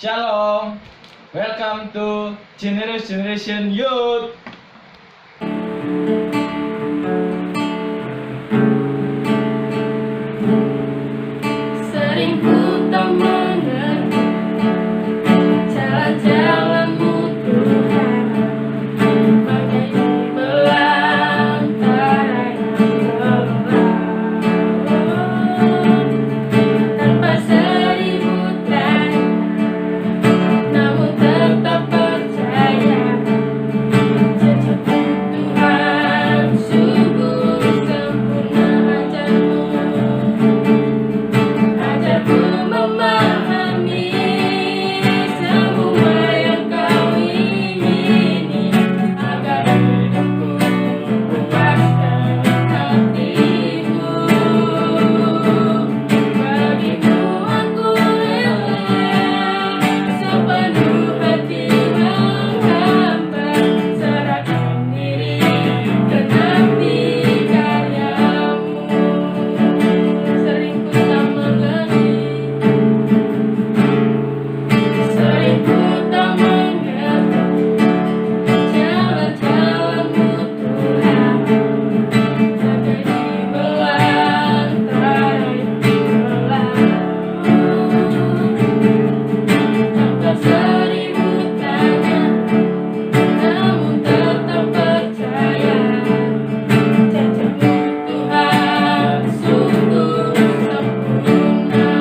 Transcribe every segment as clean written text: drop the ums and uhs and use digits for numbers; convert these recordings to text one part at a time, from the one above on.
Shalom, welcome to Generation Youth. Sering ku tak mengerti jalan-jalanmu Tuhan, bagai di belantara yang gelap. Tanpa seribu tanya, namun tetap percaya, janjimu Tuhan sungguh sempurna. Ajarku memahami semua yang kau ingini, agar hidupku puaskan hatimu. Bagimu aku rela sepenuh hati menghamba, serahkan diri genapi karyamu. Sering ku tak mengerti, sering ku tak mengerti jalan-jalanmu Tuhan, bagai di belantara yang gelap. Tanpa seribu tanya, namun tetap percaya, janjimu Tuhan sungguh sempurna.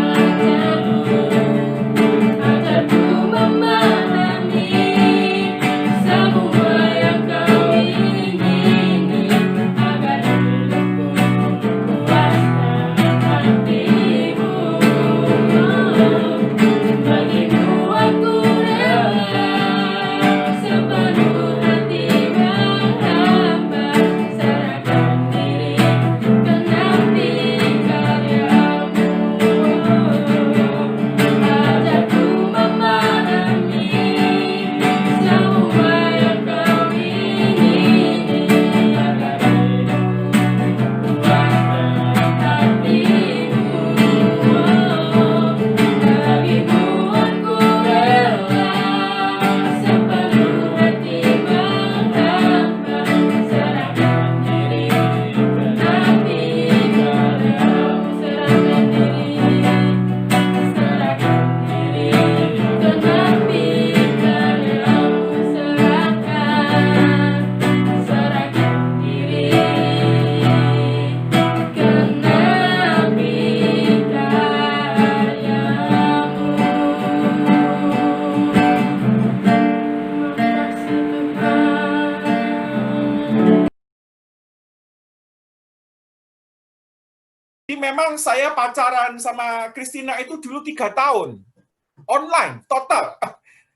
Ajarku memahami semua yang kau ingini, agar hidupku puaskan hatimu. Bagimu aku rela sepenuh hati menghamba, serahkan diri genapi karyamu. Ajarku memahami semua yang kau ingini, agar hidupku puaskan hatimu. Bagimu aku rela sepenuh hati menghamba, serahkan diri genapi karyamu. Serahkan diri genapi karyamu. Serahkan diri genapi karyamu. Terima kasih Tuhan. Jadi memang saya pacaran sama Christina itu dulu 3 tahun. Online, total.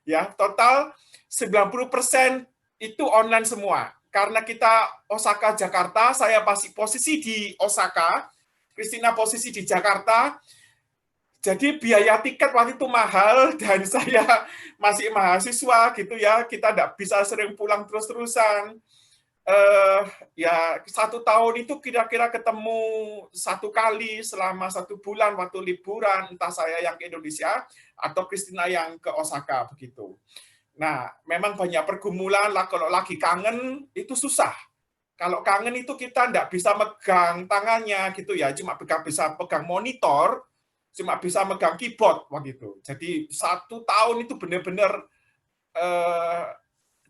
Ya, total 90% itu online semua. Karena kita Osaka, Jakarta, saya posisi di Osaka, Christina posisi di Jakarta, jadi biaya tiket waktu itu mahal, dan saya masih mahasiswa gitu ya, kita tidak bisa sering pulang terus-terusan. Ya 1 tahun itu kira-kira ketemu 1 kali selama 1 bulan waktu liburan, entah saya yang ke Indonesia atau Christina yang ke Osaka begitu. Nah, memang banyak pergumulan lah, kalau lagi kangen itu susah. Kalau kangen itu kita tidak bisa megang tangannya gitu ya, cuma bisa pegang monitor, cuma bisa megang keyboard waktu itu. Jadi 1 tahun itu benar-benar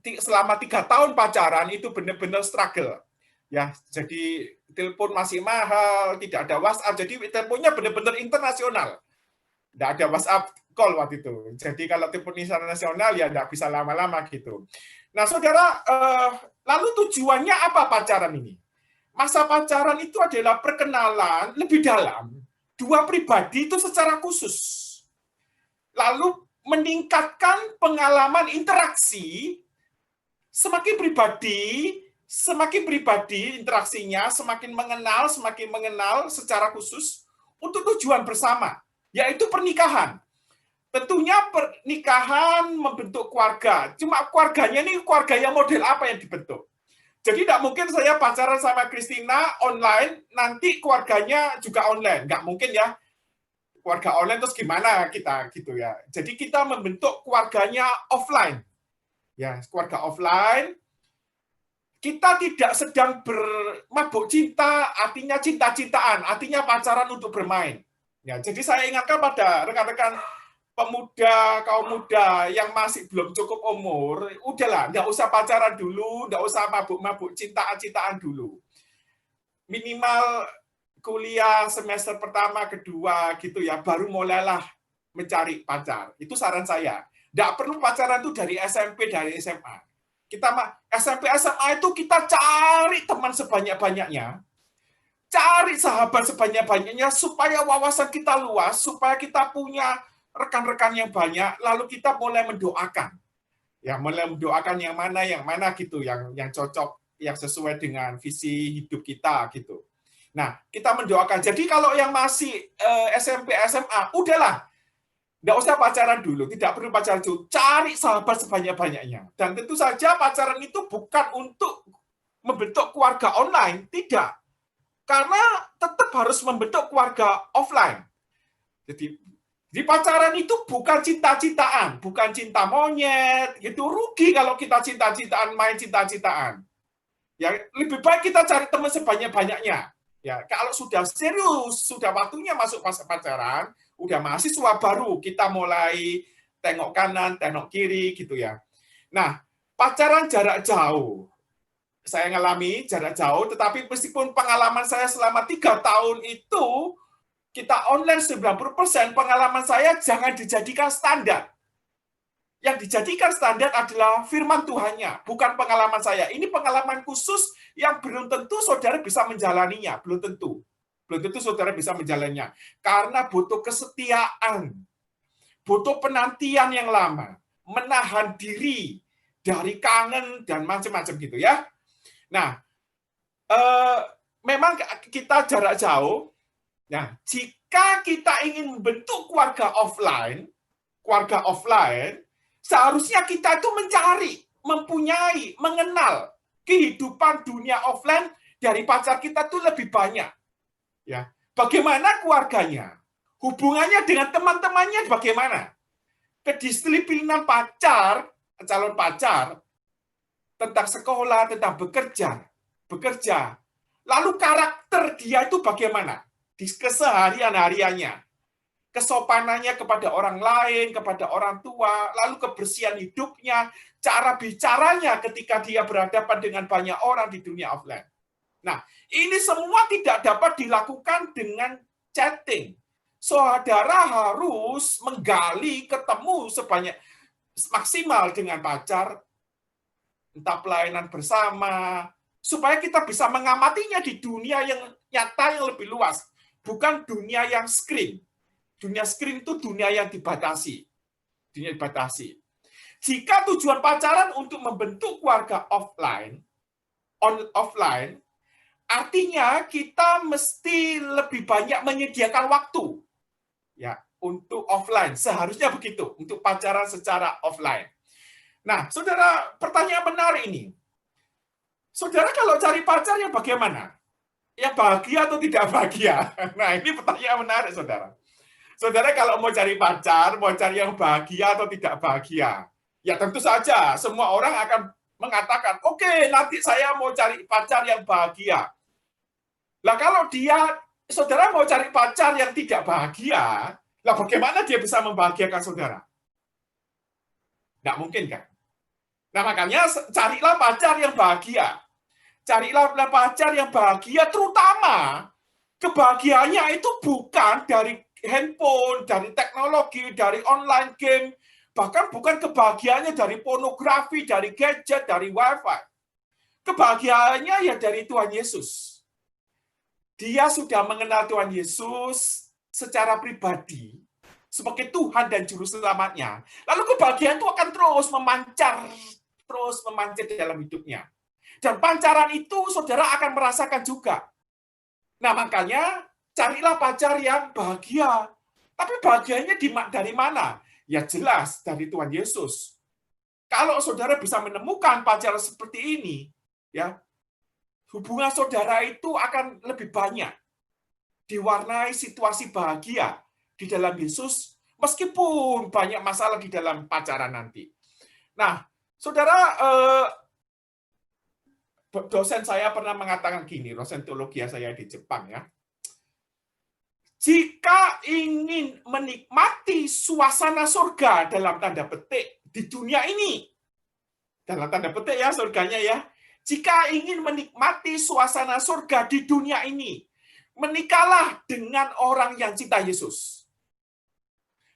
selama 3 tahun pacaran itu benar-benar struggle ya. Jadi telepon masih mahal, tidak ada WhatsApp, jadi teleponnya benar-benar internasional, tidak ada WhatsApp call waktu itu. Jadi kalau telepon internasional ya tidak bisa lama-lama gitu. Nah saudara, lalu tujuannya apa pacaran ini? Masa pacaran itu adalah perkenalan lebih dalam dua pribadi itu secara khusus, lalu meningkatkan pengalaman interaksi. Semakin pribadi interaksinya, semakin mengenal secara khusus untuk tujuan bersama, yaitu pernikahan. Tentunya pernikahan membentuk keluarga. Cuma keluarganya ini keluarga yang model apa yang dibentuk? Jadi tidak mungkin saya pacaran sama Christina online, nanti keluarganya juga online. Nggak mungkin ya. keluarga online terus gimana kita gitu ya. Jadi kita membentuk keluarganya offline. Ya, keluarga offline. Kita tidak sedang bermabuk cinta, artinya cinta-cintaan, artinya pacaran untuk bermain. Ya, jadi saya ingatkan pada rekan-rekan pemuda, kaum muda yang masih belum cukup umur, udahlah, nggak usah pacaran dulu, nggak usah mabuk-mabuk cintaan-cintaan dulu. Minimal kuliah semester pertama, kedua gitu ya, baru mulailah mencari pacar. Itu saran saya. Nggak perlu pacaran itu dari SMP, dari SMA. Kita SMP, SMA itu kita cari teman sebanyak-banyaknya, cari sahabat sebanyak-banyaknya supaya wawasan kita luas, supaya kita punya rekan-rekan yang banyak, lalu kita mulai mendoakan. Ya, mulai mendoakan yang mana gitu, yang cocok, yang sesuai dengan visi hidup kita gitu. Nah, kita mendoakan. Jadi kalau yang masih SMP, SMA, udahlah, nggak usah pacaran dulu, tidak perlu pacaran dulu. Cari sahabat sebanyak-banyaknya. Dan tentu saja pacaran itu bukan untuk membentuk keluarga online, tidak. Karena tetap harus membentuk keluarga offline. Jadi di pacaran itu bukan cinta-cintaan, bukan cinta monyet, gitu. Rugi kalau kita cinta-cintaan, main cinta-cintaan. Ya, lebih baik kita cari teman sebanyak-banyaknya. Ya, kalau sudah serius, sudah waktunya masuk fase pacaran, udah mahasiswa baru kita mulai tengok kanan, tengok kiri gitu ya. Nah, pacaran jarak jauh. Saya ngalami jarak jauh, tetapi meskipun pengalaman saya selama 3 tahun itu, kita online 90%, pengalaman saya jangan dijadikan standar. Yang dijadikan standar adalah firman Tuhannya, bukan pengalaman saya. Ini pengalaman khusus yang belum tentu saudara bisa menjalaninya, belum tentu. Belum tentu saudara bisa menjalaninya. Karena butuh kesetiaan, butuh penantian yang lama, menahan diri dari kangen dan macam-macam gitu ya. Nah, memang kita jarak jauh. Nah, jika kita ingin membentuk keluarga offline, seharusnya kita itu mencari, mempunyai, mengenal kehidupan dunia offline dari pacar kita itu lebih banyak. Ya, bagaimana keluarganya? Hubungannya dengan teman-temannya bagaimana? Kedisiplinan pacar, calon pacar, tentang sekolah, tentang bekerja. Lalu karakter dia itu bagaimana? Di keseharian-hariannya. Kesopanannya kepada orang lain, kepada orang tua, lalu kebersihan hidupnya, cara bicaranya ketika dia berhadapan dengan banyak orang di dunia offline. Nah, ini semua tidak dapat dilakukan dengan chatting. Saudara harus menggali, ketemu sebanyak maksimal dengan pacar, entah pelayanan bersama, supaya kita bisa mengamatinya di dunia yang nyata yang lebih luas, bukan dunia yang screen. Dunia screen itu dunia yang dibatasi. Jika tujuan pacaran untuk membentuk keluarga offline, artinya kita mesti lebih banyak menyediakan waktu ya untuk offline. Seharusnya begitu, untuk pacaran secara offline. Nah, saudara, pertanyaan menarik ini. Saudara kalau cari pacar yang bagaimana? Yang bahagia atau tidak bahagia? Nah, ini pertanyaan menarik, saudara. Saudara kalau mau cari pacar, mau cari yang bahagia atau tidak bahagia? Ya tentu saja, semua orang akan mengatakan, oke, nanti saya mau cari pacar yang bahagia. Lah kalau saudara mau cari pacar yang tidak bahagia, lah bagaimana dia bisa membahagiakan saudara? Nggak mungkin kan? Nah makanya carilah pacar yang bahagia. Carilah pacar yang bahagia, terutama kebahagiaannya itu bukan dari handphone, dari teknologi, dari online game, bahkan bukan kebahagiaannya dari pornografi, dari gadget, dari wifi. Kebahagiaannya ya dari Tuhan Yesus. Dia sudah mengenal Tuhan Yesus secara pribadi sebagai Tuhan dan Juru Selamatnya. Lalu kebahagiaan itu akan terus memancar dalam hidupnya. Dan pancaran itu saudara akan merasakan juga. Nah makanya carilah pacar yang bahagia. Tapi bahagianya dari mana? Ya jelas dari Tuhan Yesus. Kalau saudara bisa menemukan pacar seperti ini, ya hubungan saudara itu akan lebih banyak diwarnai situasi bahagia, di dalam Yesus, meskipun banyak masalah di dalam pacaran nanti. Nah, saudara, dosen saya pernah mengatakan gini, dosen teologi saya di Jepang ya, jika ingin menikmati suasana surga dalam tanda petik di dunia ini, dalam tanda petik ya surganya ya, jika ingin menikmati suasana surga di dunia ini, menikahlah dengan orang yang cinta Yesus.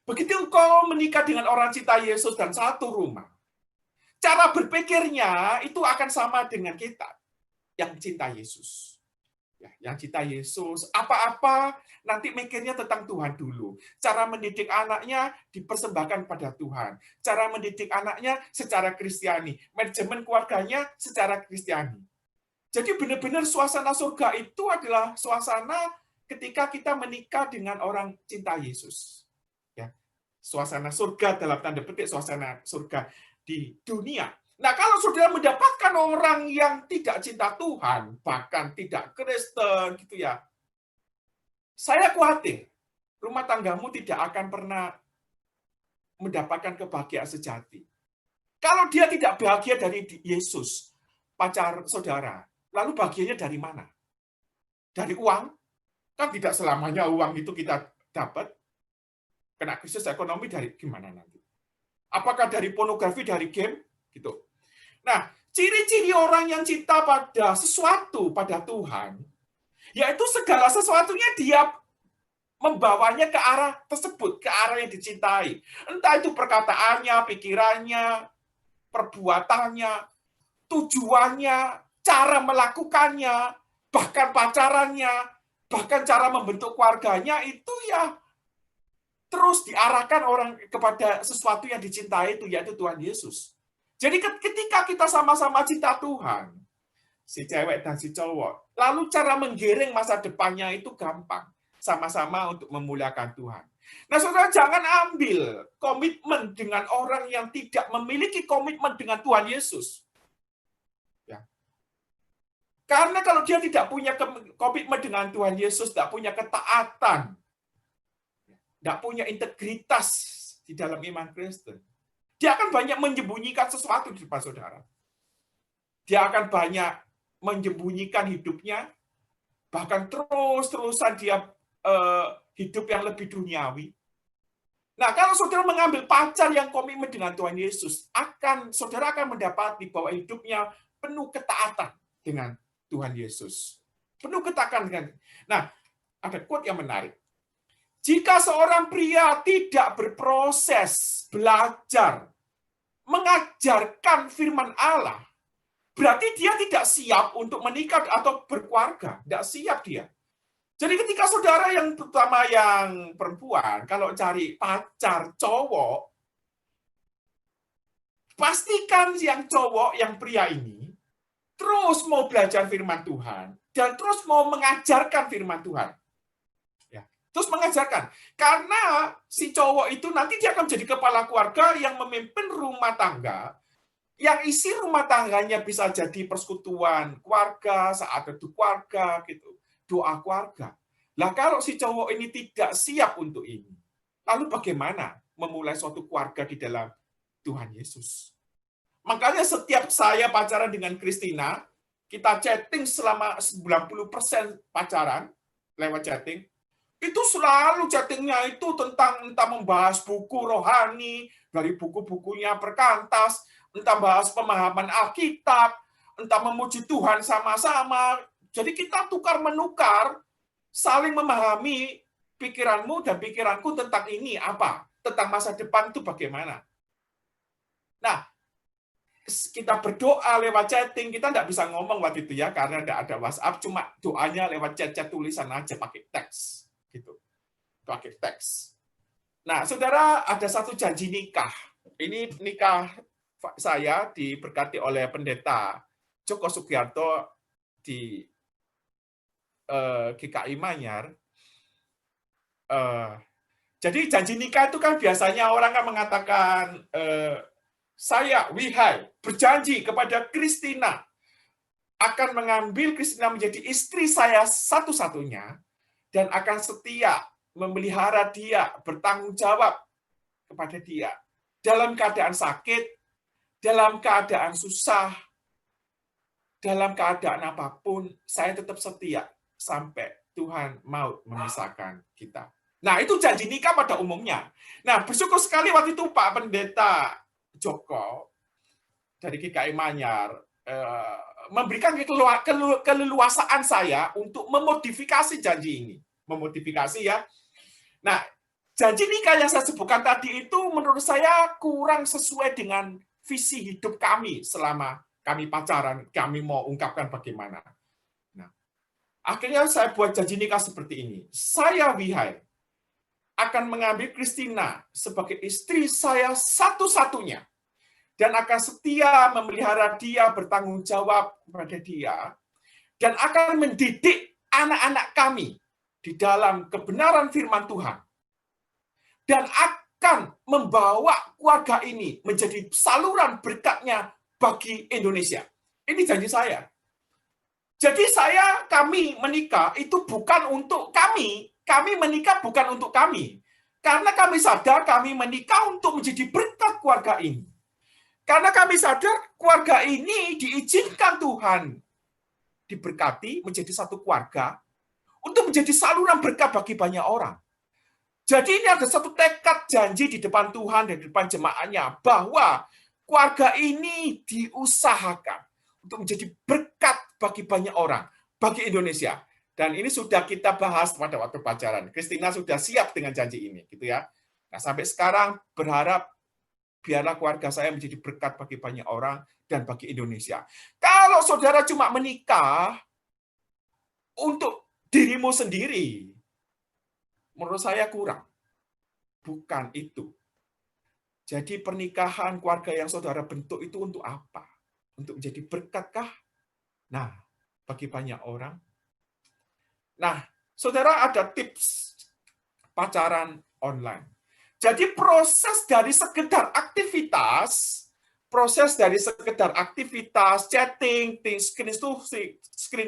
Begitu engkau menikah dengan orang cinta Yesus dan satu rumah, cara berpikirnya itu akan sama dengan kita yang cinta Yesus. Ya, yang cinta Yesus, apa-apa nanti mikirnya tentang Tuhan dulu. Cara mendidik anaknya dipersembahkan pada Tuhan. Cara mendidik anaknya secara Kristiani. Manajemen keluarganya secara Kristiani. Jadi benar-benar suasana surga itu adalah suasana ketika kita menikah dengan orang cinta Yesus. Ya, suasana surga dalam tanda petik, suasana surga di dunia. Nah, kalau saudara mendapatkan orang yang tidak cinta Tuhan, bahkan tidak Kristen, gitu ya, saya khawatir rumah tanggamu tidak akan pernah mendapatkan kebahagiaan sejati. Kalau dia tidak bahagia dari Yesus, pacar saudara, lalu bahagianya dari mana? Dari uang? Kan tidak selamanya uang itu kita dapat. Kena krisis ekonomi dari gimana nanti? Apakah dari pornografi, dari game? Gitu. Nah, ciri-ciri orang yang cinta pada sesuatu, pada Tuhan, yaitu segala sesuatunya dia membawanya ke arah tersebut, ke arah yang dicintai. Entah itu perkataannya, pikirannya, perbuatannya, tujuannya, cara melakukannya, bahkan pacarannya, bahkan cara membentuk keluarganya, itu ya terus diarahkan orang kepada sesuatu yang dicintai itu, yaitu Tuhan Yesus. Jadi ketika kita sama-sama cinta Tuhan, si cewek dan si cowok, lalu cara menggiring masa depannya itu gampang. Sama-sama untuk memuliakan Tuhan. Nah, saudara, jangan ambil komitmen dengan orang yang tidak memiliki komitmen dengan Tuhan Yesus. Ya. Karena kalau dia tidak punya komitmen dengan Tuhan Yesus, tidak punya ketaatan, tidak punya integritas di dalam iman Kristen, dia akan banyak menyembunyikan sesuatu di depan saudara. Dia akan banyak menyembunyikan hidupnya, bahkan terus-terusan dia hidup yang lebih duniawi. Nah, kalau saudara mengambil pacar yang komitmen dengan Tuhan Yesus, saudara akan mendapati bahwa hidupnya penuh ketaatan dengan Tuhan Yesus. Penuh ketaatan dengan. Nah, ada quote yang menarik. Jika seorang pria tidak berproses belajar mengajarkan firman Allah, berarti dia tidak siap untuk menikah atau berkeluarga. Tidak siap dia. Jadi ketika saudara yang terutama yang perempuan, kalau cari pacar cowok, pastikan yang cowok, yang pria ini, terus mau belajar firman Tuhan, dan terus mau mengajarkan firman Tuhan. Terus mengajarkan. Karena si cowok itu nanti dia akan menjadi kepala keluarga yang memimpin rumah tangga, yang isi rumah tangganya bisa jadi persekutuan keluarga, saat teduh keluarga, gitu, doa keluarga. Lah kalau si cowok ini tidak siap untuk ini, lalu bagaimana memulai suatu keluarga di dalam Tuhan Yesus? Makanya setiap saya pacaran dengan Christina, kita chatting selama 90% pacaran lewat chatting, itu selalu chattingnya itu tentang entah membahas buku rohani, dari buku-bukunya Perkantas, entah bahas pemahaman Alkitab, entah memuji Tuhan sama-sama. Jadi kita tukar-menukar, saling memahami pikiranmu dan pikiranku tentang ini apa, tentang masa depan itu bagaimana. Nah, kita berdoa lewat chatting, kita tidak bisa ngomong waktu itu ya, karena tidak ada WhatsApp, cuma doanya lewat chat-chat tulisan aja pakai teks. Gitu. Pakai teks. Nah, saudara, ada satu janji nikah. Ini nikah saya diberkati oleh pendeta Joko Sugiarto di GKI Manyar. Jadi janji nikah itu kan biasanya orang kan mengatakan, saya, Wihai, berjanji kepada Christina akan mengambil Christina menjadi istri saya satu-satunya, dan akan setia memelihara dia, bertanggung jawab kepada dia. Dalam keadaan sakit, dalam keadaan susah, dalam keadaan apapun, saya tetap setia sampai Tuhan mau memisahkan kita. Nah, itu janji nikah pada umumnya. Nah, bersyukur sekali waktu itu Pak Pendeta Joko dari GKI Manyar memberikan keleluasaan saya untuk memodifikasi janji ini. Memodifikasi ya. Nah, janji nikah yang saya sebutkan tadi itu menurut saya kurang sesuai dengan visi hidup kami selama kami pacaran, kami mau ungkapkan bagaimana. Nah, akhirnya saya buat janji nikah seperti ini. Saya, Wihai, akan mengambil Christina sebagai istri saya satu-satunya dan akan setia memelihara dia, bertanggung jawab kepada dia, dan akan mendidik anak-anak kami di dalam kebenaran firman Tuhan, dan akan membawa keluarga ini menjadi saluran berkatnya bagi Indonesia. Ini janji saya. Jadi kami menikah itu bukan untuk kami menikah bukan untuk kami. Karena kami sadar kami menikah untuk menjadi berkat keluarga ini. Karena kami sadar keluarga ini diizinkan Tuhan diberkati menjadi satu keluarga untuk menjadi saluran berkat bagi banyak orang. Jadi ini ada satu tekad janji di depan Tuhan dan di depan jemaatnya bahwa keluarga ini diusahakan untuk menjadi berkat bagi banyak orang, bagi Indonesia. Dan ini sudah kita bahas pada waktu pacaran. Christina sudah siap dengan janji ini, gitu ya. Nah, sampai sekarang berharap biarlah keluarga saya menjadi berkat bagi banyak orang dan bagi Indonesia. Kalau saudara cuma menikah untuk dirimu sendiri, menurut saya kurang. Bukan itu. Jadi pernikahan keluarga yang saudara bentuk itu untuk apa? Untuk menjadi berkatkah? Nah, bagi banyak orang. Nah, saudara ada tips pacaran online. Jadi proses dari sekedar aktivitas chatting, screen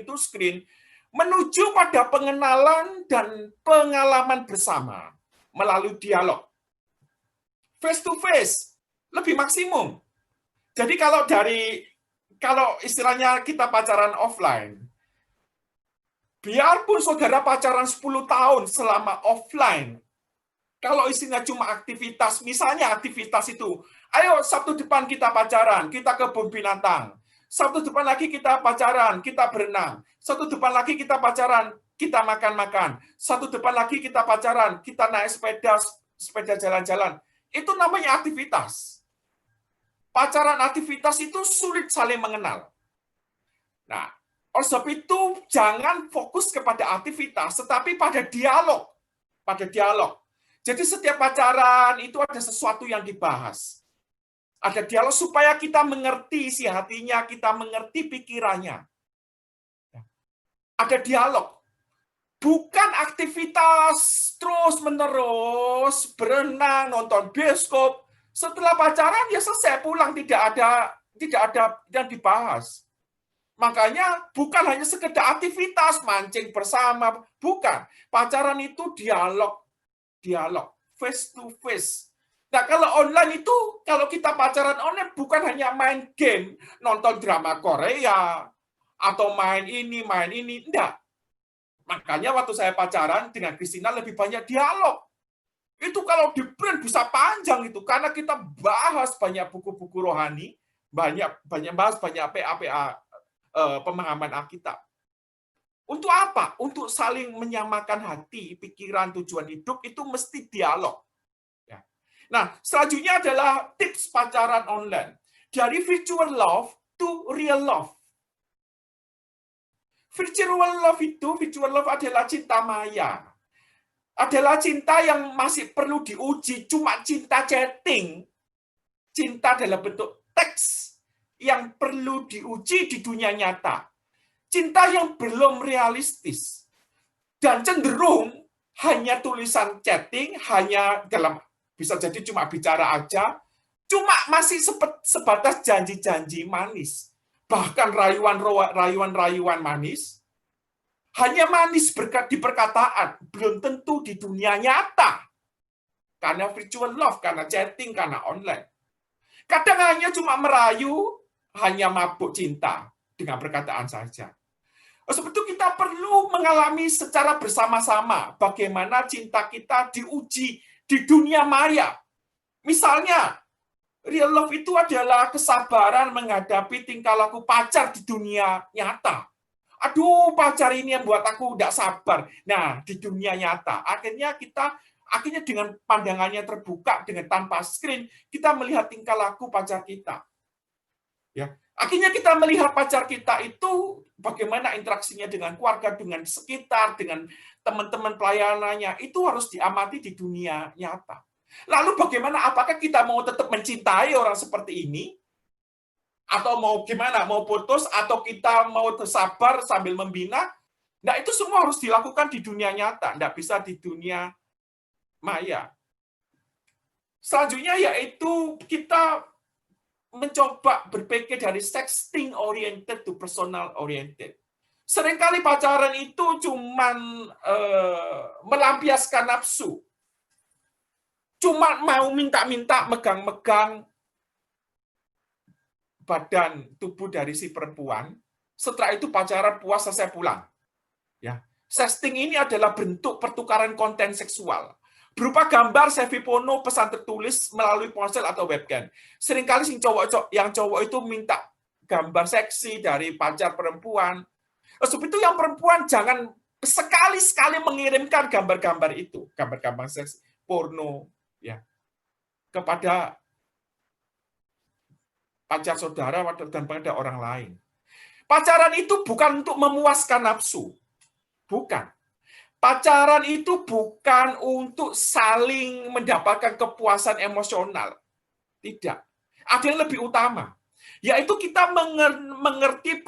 to screen, menuju pada pengenalan dan pengalaman bersama melalui dialog. Face to face lebih maksimum. Jadi kalau istilahnya kita pacaran offline, biarpun saudara pacaran 10 tahun selama offline, kalau isinya cuma aktivitas, misalnya aktivitas itu, ayo Sabtu depan kita pacaran, kita ke kebun binatang. Sabtu depan lagi kita pacaran, kita berenang. Sabtu depan lagi kita pacaran, kita makan-makan. Sabtu depan lagi kita pacaran, kita naik sepeda jalan-jalan. Itu namanya aktivitas. Pacaran aktivitas itu sulit saling mengenal. Nah, oleh sebab itu jangan fokus kepada aktivitas, tetapi pada dialog. Pada dialog. Jadi setiap pacaran itu ada sesuatu yang dibahas. Ada dialog supaya kita mengerti isi hatinya, kita mengerti pikirannya. Ada dialog. Bukan aktivitas terus-menerus, berenang, nonton bioskop. Setelah pacaran ya selesai, pulang, tidak ada yang dibahas. Makanya bukan hanya sekedar aktivitas mancing bersama, bukan. Pacaran itu dialog, face to face. Nah, kalau online itu, kalau kita pacaran online bukan hanya main game, nonton drama Korea atau main ini, enggak. Makanya waktu saya pacaran dengan Christina lebih banyak dialog. Itu kalau di print bisa panjang itu, karena kita bahas banyak buku-buku rohani, banyak bahas banyak PA pemahaman Alkitab. Untuk apa? Untuk saling menyamakan hati, pikiran, tujuan hidup itu mesti dialog. Ya. Nah, selanjutnya adalah tips pacaran online. Dari virtual love to real love. Virtual love adalah cinta maya. Adalah cinta yang masih perlu diuji, cuma cinta chatting. Cinta dalam bentuk teks yang perlu diuji di dunia nyata. Cinta yang belum realistis. Dan cenderung hanya tulisan chatting, hanya bisa jadi cuma bicara aja, cuma masih sebatas janji-janji manis. Bahkan rayuan-rayuan manis, hanya manis di perkataan, belum tentu di dunia nyata. Karena virtual love, karena chatting, karena online. Kadang hanya cuma merayu, hanya mabuk cinta dengan perkataan saja. Sebab itu kita perlu mengalami secara bersama-sama bagaimana cinta kita diuji di dunia maya. Misalnya, real love itu adalah kesabaran menghadapi tingkah laku pacar di dunia nyata. Aduh, pacar ini yang buat aku tidak sabar. Nah, di dunia nyata, akhirnya dengan pandangannya terbuka, dengan tanpa screen, kita melihat tingkah laku pacar kita. Ya, akhirnya kita melihat pacar kita itu bagaimana interaksinya dengan keluarga, dengan sekitar, dengan teman-teman pelayanannya, itu harus diamati di dunia nyata. Lalu bagaimana, apakah kita mau tetap mencintai orang seperti ini? Atau mau gimana, mau putus, atau kita mau bersabar sambil membina? Nah, itu semua harus dilakukan di dunia nyata, tidak bisa di dunia maya. Selanjutnya yaitu kita mencoba berpikir dari sexting oriented to personal oriented. Seringkali pacaran itu cuman melampiaskan nafsu. Cuma mau minta-minta megang-megang badan tubuh dari si perempuan, setelah itu pacaran puas selesai pulang. Ya. Sexting ini adalah bentuk pertukaran konten seksual. Berupa gambar, selfie porno, pesan tertulis melalui ponsel atau webcam. Seringkali yang cowok itu minta gambar seksi dari pacar perempuan. Sebab itu yang perempuan jangan sekali-sekali mengirimkan gambar-gambar itu, gambar-gambar seks porno, ya, kepada pacar saudara dan pada orang lain. Pacaran itu bukan untuk memuaskan nafsu, bukan. Pacaran itu bukan untuk saling mendapatkan kepuasan emosional. Tidak. Ada yang lebih utama. Yaitu kita mengerti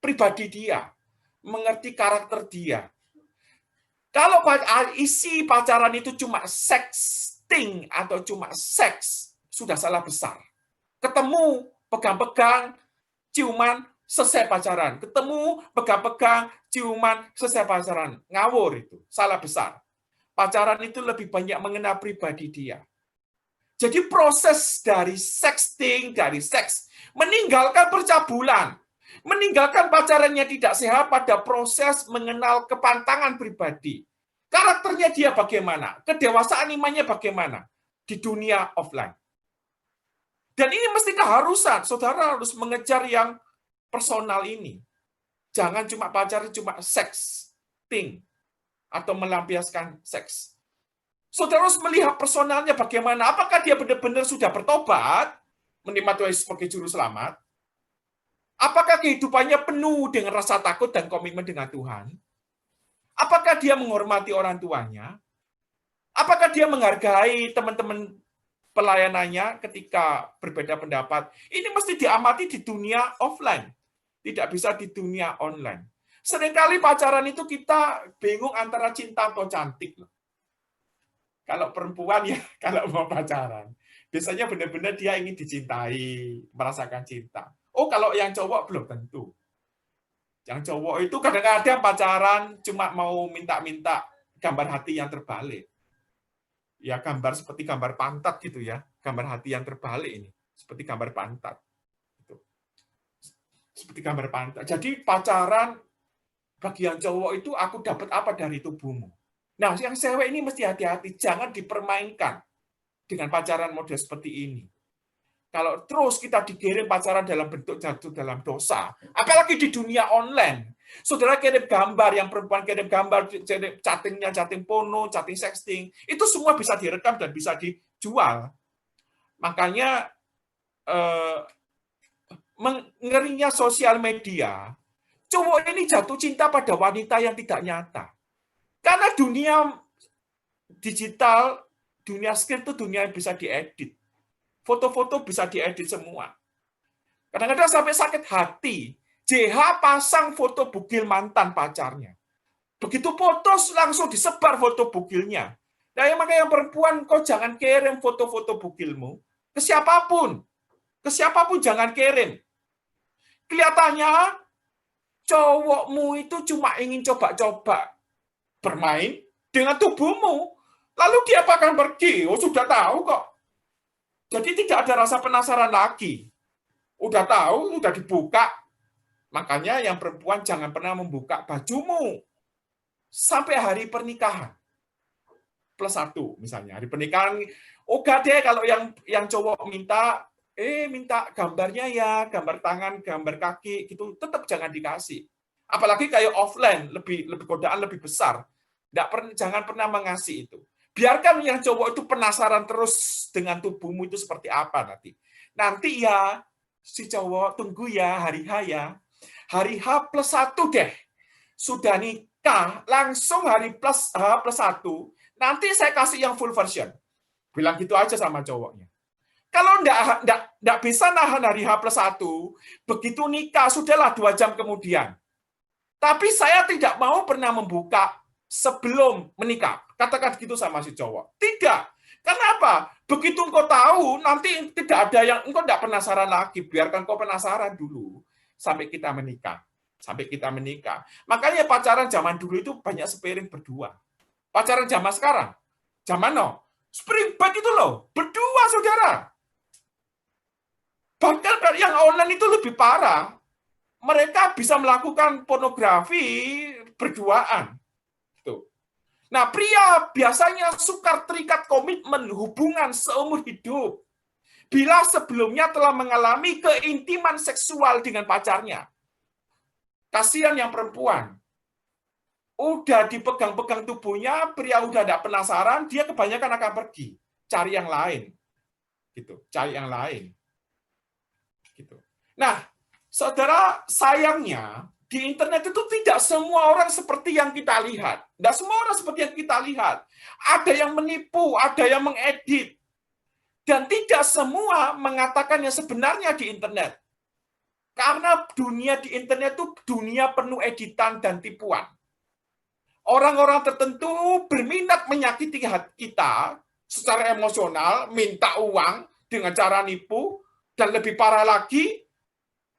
pribadi dia. Mengerti karakter dia. Kalau isi pacaran itu cuma sexting atau cuma seks, sudah salah besar. Ketemu, pegang-pegang, ciuman, selesai pacaran. Ketemu, pegang-pegang, ciuman, selesai pacaran. Ngawur itu, salah besar. Pacaran itu lebih banyak mengenal pribadi dia. Jadi proses dari sexting, dari seks, meninggalkan percabulan, meninggalkan pacarannya tidak sehat pada proses mengenal kepantangan pribadi. Karakternya dia bagaimana, kedewasaan imannya bagaimana di dunia offline. Dan ini mesti keharusan, saudara harus mengejar yang personal ini. Jangan cuma pacaran, cuma sexting atau melampiaskan seks. Saudara harus melihat personalnya bagaimana. Apakah dia benar-benar sudah bertobat, menerima Tuhan Yesus sebagai juru selamat? Apakah kehidupannya penuh dengan rasa takut dan komitmen dengan Tuhan? Apakah dia menghormati orang tuanya? Apakah dia menghargai teman-teman pelayanannya ketika berbeda pendapat? Ini mesti diamati di dunia offline. Tidak bisa di dunia online. Seringkali pacaran itu kita bingung antara cinta atau cantik. Kalau perempuan ya, kalau mau pacaran. Biasanya benar-benar dia ingin dicintai, merasakan cinta. Oh, kalau yang cowok belum tentu. Yang cowok itu kadang-kadang pacaran cuma mau minta-minta gambar hati yang terbalik. Ya, gambar seperti gambar pantat gitu ya. Gambar hati yang terbalik ini. Seperti gambar pantat. Seperti gambar pantat. Jadi pacaran bagi yang cowok itu aku dapat apa dari tubuhmu. Nah, yang cewek ini mesti hati-hati, jangan dipermainkan dengan pacaran model seperti ini. Kalau terus kita dikirim pacaran dalam bentuk jatuh dalam dosa, apalagi di dunia online. Saudara kirim gambar, yang perempuan kirim gambar, chattingnya chatting porno, chatting sexting, itu semua bisa direkam dan bisa dijual. Makanya ngerinya sosial media, cowok ini jatuh cinta pada wanita yang tidak nyata. Karena dunia digital, dunia screen itu dunia yang bisa diedit. Foto-foto bisa diedit semua. Kadang-kadang sampai sakit hati. JH pasang foto bugil mantan pacarnya. Begitu putus, langsung disebar foto bugilnya. Nah, makanya yang perempuan, kau jangan kirim foto-foto bugilmu ke siapapun. Ke siapapun jangan kirim. Kelihatannya cowokmu itu cuma ingin coba-coba bermain dengan tubuhmu. Lalu dia akan pergi. Oh, sudah tahu kok. Jadi tidak ada rasa penasaran lagi. Udah tahu, udah dibuka. Makanya yang perempuan jangan pernah membuka bajumu sampai hari pernikahan. +1 misalnya. Hari pernikahan, oke deh kalau yang cowok minta gambarnya ya, gambar tangan, gambar kaki gitu, tetap jangan dikasih. Apalagi kayak offline, lebih godaan lebih besar. Jangan pernah mengasih itu. Biarkan yang cowok itu penasaran terus dengan tubuhmu itu seperti apa nanti. Nanti ya, si cowok tunggu ya hari H ya. Hari H+1 deh. Sudah nikah, langsung hari H+1, nanti saya kasih yang full version. Bilang gitu aja sama cowoknya. Kalau enggak bisa nahan hari H+1, begitu nikah, sudahlah 2 jam kemudian. Tapi saya tidak mau pernah membuka sebelum menikah. Katakan gitu sama si cowok. Tidak. Kenapa? Begitu engkau tahu, nanti tidak ada yang engkau tidak penasaran lagi. Biarkan kau penasaran dulu sampai kita menikah. Sampai kita menikah. Makanya pacaran zaman dulu itu banyak spiring berdua. Pacaran zaman sekarang, zaman no, spring bed itu loh, berdua saudara. Bahkan yang online itu lebih parah. Mereka bisa melakukan pornografi berduaan. Tuh. Nah, pria biasanya sukar terikat komitmen hubungan seumur hidup bila sebelumnya telah mengalami keintiman seksual dengan pacarnya. Kasihan yang perempuan. Udah dipegang-pegang tubuhnya, pria udah tidak penasaran, dia kebanyakan akan pergi. Cari yang lain. Gitu, cari yang lain. Gitu. Nah, saudara, sayangnya di internet itu tidak semua orang seperti yang kita lihat. Tidak semua orang seperti yang kita lihat. Ada yang menipu, ada yang mengedit. Dan tidak semua mengatakan yang sebenarnya di internet. Karena dunia di internet itu dunia penuh editan dan tipuan. Orang-orang tertentu berminat menyakiti hati kita secara emosional, minta uang dengan cara nipu, dan lebih parah lagi,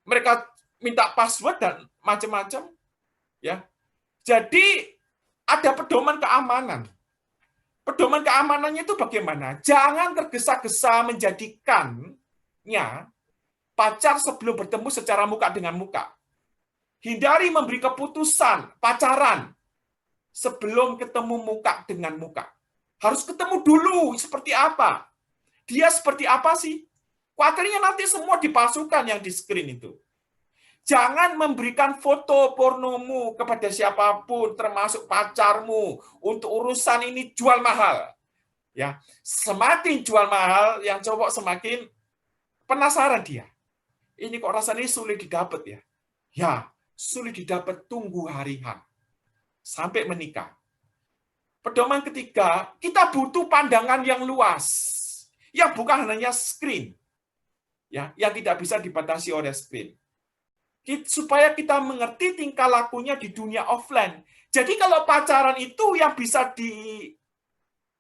mereka minta password dan macam-macam. Ya, jadi ada pedoman keamanan. Pedoman keamanannya itu bagaimana? Jangan tergesa-gesa menjadikannya pacar sebelum bertemu secara muka dengan muka. Hindari memberi keputusan pacaran sebelum ketemu muka dengan muka. Harus ketemu dulu seperti apa. Dia seperti apa sih? Khawatirnya nanti semua dipalsukan yang di screen itu. Jangan memberikan foto pornomu kepada siapapun, termasuk pacarmu, untuk urusan ini jual mahal. Ya, semakin jual mahal, yang cowok semakin penasaran dia. Ini kok rasanya sulit didapat ya? Ya, sulit didapat, tunggu hari H. Sampai menikah. Pedoman ketiga, kita butuh pandangan yang luas. Yang bukan hanya screen. Ya, yang tidak bisa dibatasi oleh screen. Supaya kita mengerti tingkah lakunya di dunia offline. Jadi kalau pacaran itu yang bisa di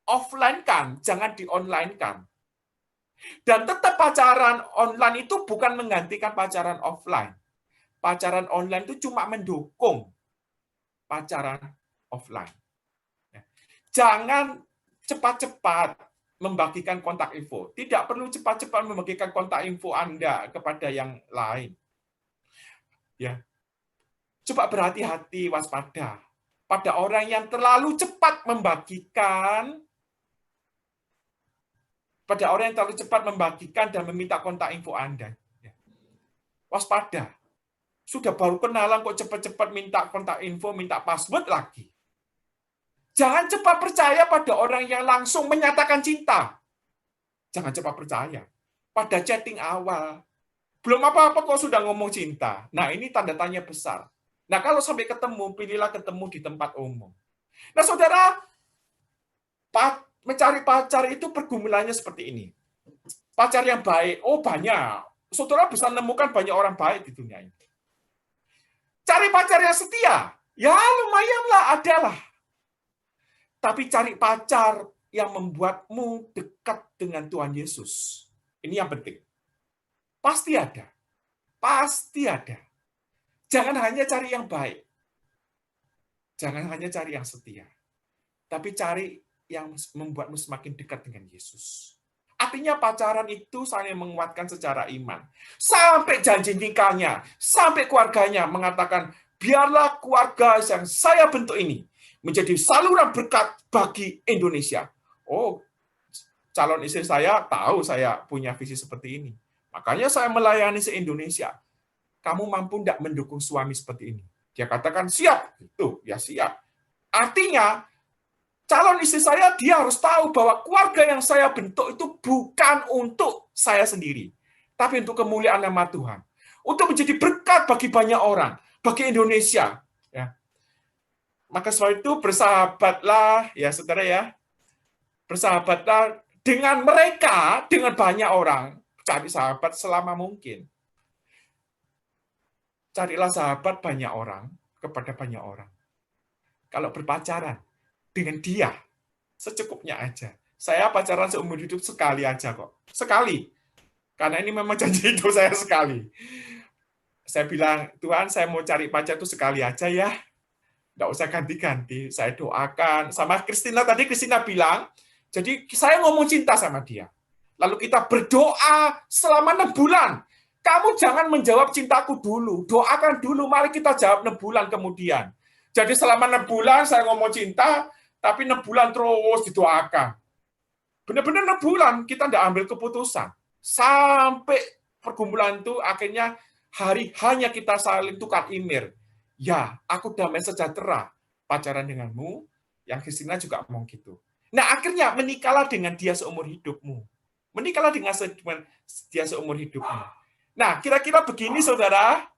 offline-kan, jangan di online-kan. Dan tetap pacaran online itu bukan menggantikan pacaran offline. Pacaran online itu cuma mendukung pacaran offline. Jangan cepat-cepat membagikan kontak info. Tidak perlu cepat-cepat membagikan kontak info Anda kepada yang lain. Ya. Coba berhati-hati, waspada pada orang yang terlalu cepat membagikan dan meminta kontak info Anda. Waspada. Sudah baru kenalan kok cepat-cepat minta kontak info, minta password lagi. Jangan cepat percaya pada orang yang langsung menyatakan cinta. Jangan cepat percaya. Pada chatting awal. Belum apa-apa kok sudah ngomong cinta. Nah, ini tanda tanya besar. Nah, kalau sampai ketemu, pilihlah ketemu di tempat umum. Nah, saudara, mencari pacar itu pergumulannya seperti ini. Pacar yang baik, oh banyak. Saudara bisa menemukan banyak orang baik di dunia ini. Cari pacar yang setia, ya lumayanlah, adalah. Tapi cari pacar yang membuatmu dekat dengan Tuhan Yesus. Ini yang penting. Pasti ada. Pasti ada. Jangan hanya cari yang baik. Jangan hanya cari yang setia. Tapi cari yang membuatmu semakin dekat dengan Yesus. Artinya pacaran itu saling menguatkan secara iman. Sampai janji nikahnya, sampai keluarganya mengatakan, biarlah keluarga yang saya bentuk ini menjadi saluran berkat bagi Indonesia. Oh, calon istri saya tahu saya punya visi seperti ini. Makanya saya melayani se-Indonesia. Kamu mampu tidak mendukung suami seperti ini? Dia katakan, siap. Itu, ya siap. Artinya, calon istri saya, dia harus tahu bahwa keluarga yang saya bentuk itu bukan untuk saya sendiri, tapi untuk kemuliaan nama Tuhan. Untuk menjadi berkat bagi banyak orang, bagi Indonesia. Ya. Maka sebab itu bersahabatlah, ya saudara ya, bersahabatlah dengan mereka, dengan banyak orang. Cari sahabat selama mungkin. Carilah sahabat banyak orang, kepada banyak orang. Kalau berpacaran, dengan dia, secukupnya aja. Saya pacaran seumur hidup sekali aja kok. Sekali. Karena ini memang janji hidup saya sekali. Saya bilang, Tuhan saya mau cari pacar itu sekali aja ya. Nggak usah ganti-ganti. Saya doakan. Sama Christina tadi, Christina bilang, jadi saya ngomong cinta sama dia. Lalu kita berdoa selama 6 bulan. Kamu jangan menjawab cintaku dulu. Doakan dulu, mari kita jawab 6 bulan kemudian. Jadi selama 6 bulan saya ngomong cinta, tapi 6 bulan terus didoakan. Benar-benar 6 bulan kita tidak ambil keputusan. Sampai pergumulan itu akhirnya hanya kita saling tukar email. Ya, aku damai sejahtera pacaran denganmu, yang Christina juga ngomong gitu. Nah, akhirnya menikahlah dengan dia seumur hidupmu. Menikahlah dengan dia seumur hidupmu. Nah, kira-kira begini, saudara.